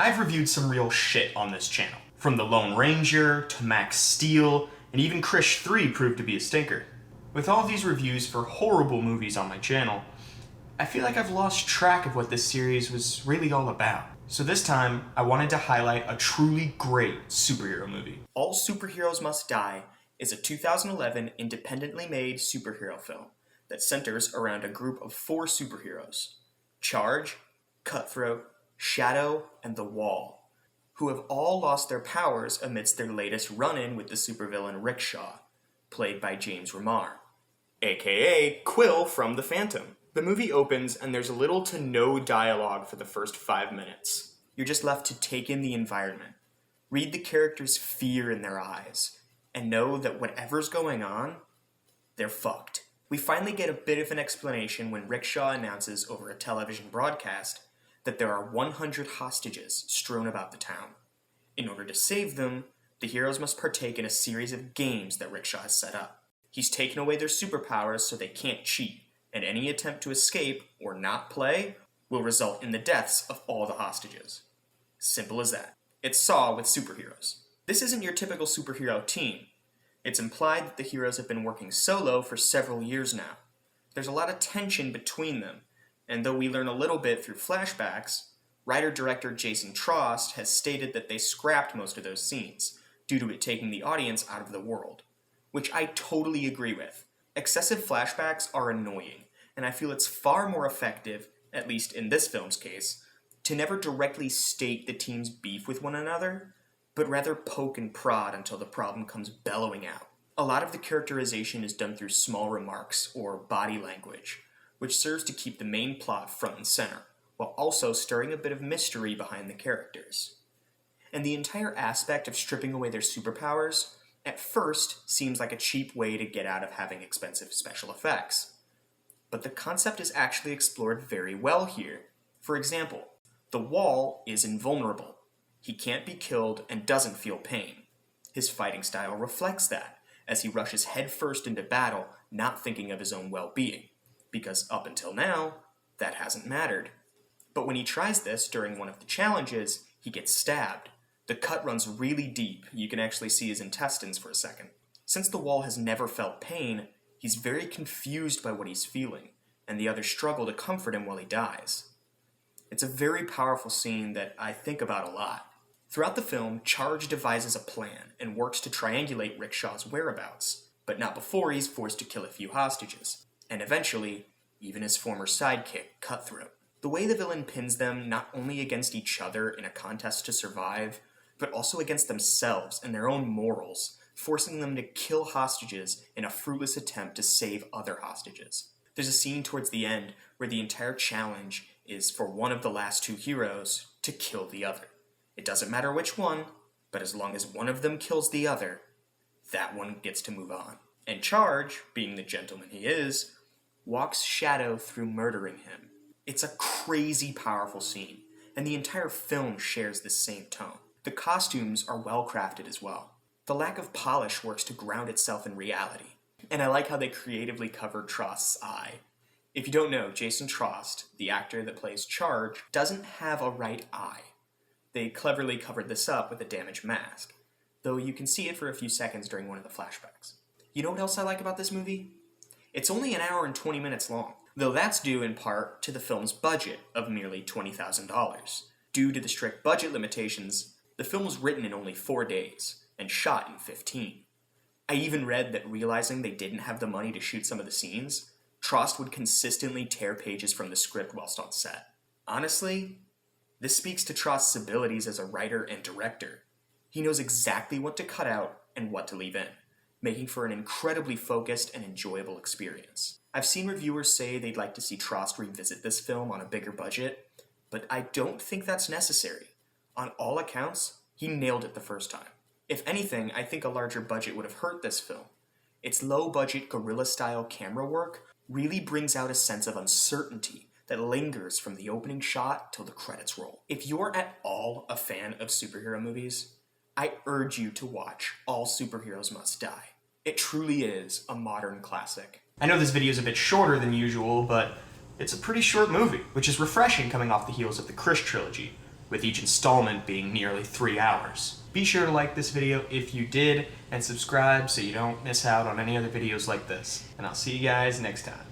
I've reviewed some real shit on this channel. From the Lone Ranger, to Max Steel, and even Krish 3 proved to be a stinker. With all these reviews for horrible movies on my channel, I feel like I've lost track of what this series was really all about. So this time, I wanted to highlight a truly great superhero movie. All Superheroes Must Die is a 2011 independently made superhero film that centers around a group of 4 superheroes: Charge, Cutthroat, Shadow, and The Wall, who have all lost their powers amidst their latest run-in with the supervillain Rickshaw, played by James Remar, aka Quill from The Phantom. The movie opens and there's little to no dialogue for the first 5 minutes. You're just left to take in the environment, read the characters' fear in their eyes, and know that whatever's going on, they're fucked. We finally get a bit of an explanation when Rickshaw announces over a television broadcast that there are 100 hostages strewn about the town. In order to save them, the heroes must partake in a series of games that Rickshaw has set up. He's taken away their superpowers so they can't cheat, and any attempt to escape or not play will result in the deaths of all the hostages. Simple as that. It's Saw with superheroes. This isn't your typical superhero team. It's implied that the heroes have been working solo for several years now. There's a lot of tension between them, and though we learn a little bit through flashbacks, writer-director Jason Trost has stated that they scrapped most of those scenes, due to it taking the audience out of the world. Which I totally agree with. Excessive flashbacks are annoying, and I feel it's far more effective, at least in this film's case, to never directly state the team's beef with one another, but rather poke and prod until the problem comes bellowing out. A lot of the characterization is done through small remarks or body language, which serves to keep the main plot front and center, while also stirring a bit of mystery behind the characters. And the entire aspect of stripping away their superpowers at first seems like a cheap way to get out of having expensive special effects. But the concept is actually explored very well here. For example, The Wall is invulnerable. He can't be killed and doesn't feel pain. His fighting style reflects that, as he rushes headfirst into battle, not thinking of his own well-being, because up until now, that hasn't mattered. But when he tries this during one of the challenges, he gets stabbed. The cut runs really deep, you can actually see his intestines for a second. Since The Wall has never felt pain, he's very confused by what he's feeling, and the others struggle to comfort him while he dies. It's a very powerful scene that I think about a lot. Throughout the film, Charge devises a plan and works to triangulate Rickshaw's whereabouts, but not before he's forced to kill a few hostages, and eventually, even his former sidekick, Cutthroat. The way the villain pins them not only against each other in a contest to survive, but also against themselves and their own morals, forcing them to kill hostages in a fruitless attempt to save other hostages. There's a scene towards the end where the entire challenge is for one of the last 2 heroes to kill the other. It doesn't matter which one, but as long as one of them kills the other, that one gets to move on. And Charge, being the gentleman he is, walks Shadow through murdering him. It's a crazy powerful scene, and the entire film shares this same tone. The costumes are well crafted as well. The lack of polish works to ground itself in reality. And I like how they creatively covered Trost's eye. If you don't know, Jason Trost, the actor that plays Charge, doesn't have a right eye. They cleverly covered this up with a damaged mask, though you can see it for a few seconds during one of the flashbacks. You know what else I like about this movie? It's only an hour and 20 minutes long, though that's due in part to the film's budget of merely $20,000. Due to the strict budget limitations, the film was written in only 4 days, and shot in 15. I even read that realizing they didn't have the money to shoot some of the scenes, Trost would consistently tear pages from the script whilst on set. Honestly, this speaks to Trost's abilities as a writer and director. He knows exactly what to cut out and what to leave in, making for an incredibly focused and enjoyable experience. I've seen reviewers say they'd like to see Trost revisit this film on a bigger budget, but I don't think that's necessary. On all accounts, he nailed it the first time. If anything, I think a larger budget would have hurt this film. Its low-budget guerrilla-style camera work really brings out a sense of uncertainty that lingers from the opening shot till the credits roll. If you're at all a fan of superhero movies, I urge you to watch All Superheroes Must Die. It truly is a modern classic. I know this video is a bit shorter than usual, but it's a pretty short movie, which is refreshing coming off the heels of the Krish trilogy. with each installment being nearly 3 hours. Be sure to like this video if you did, and subscribe so you don't miss out on any other videos like this. And I'll see you guys next time.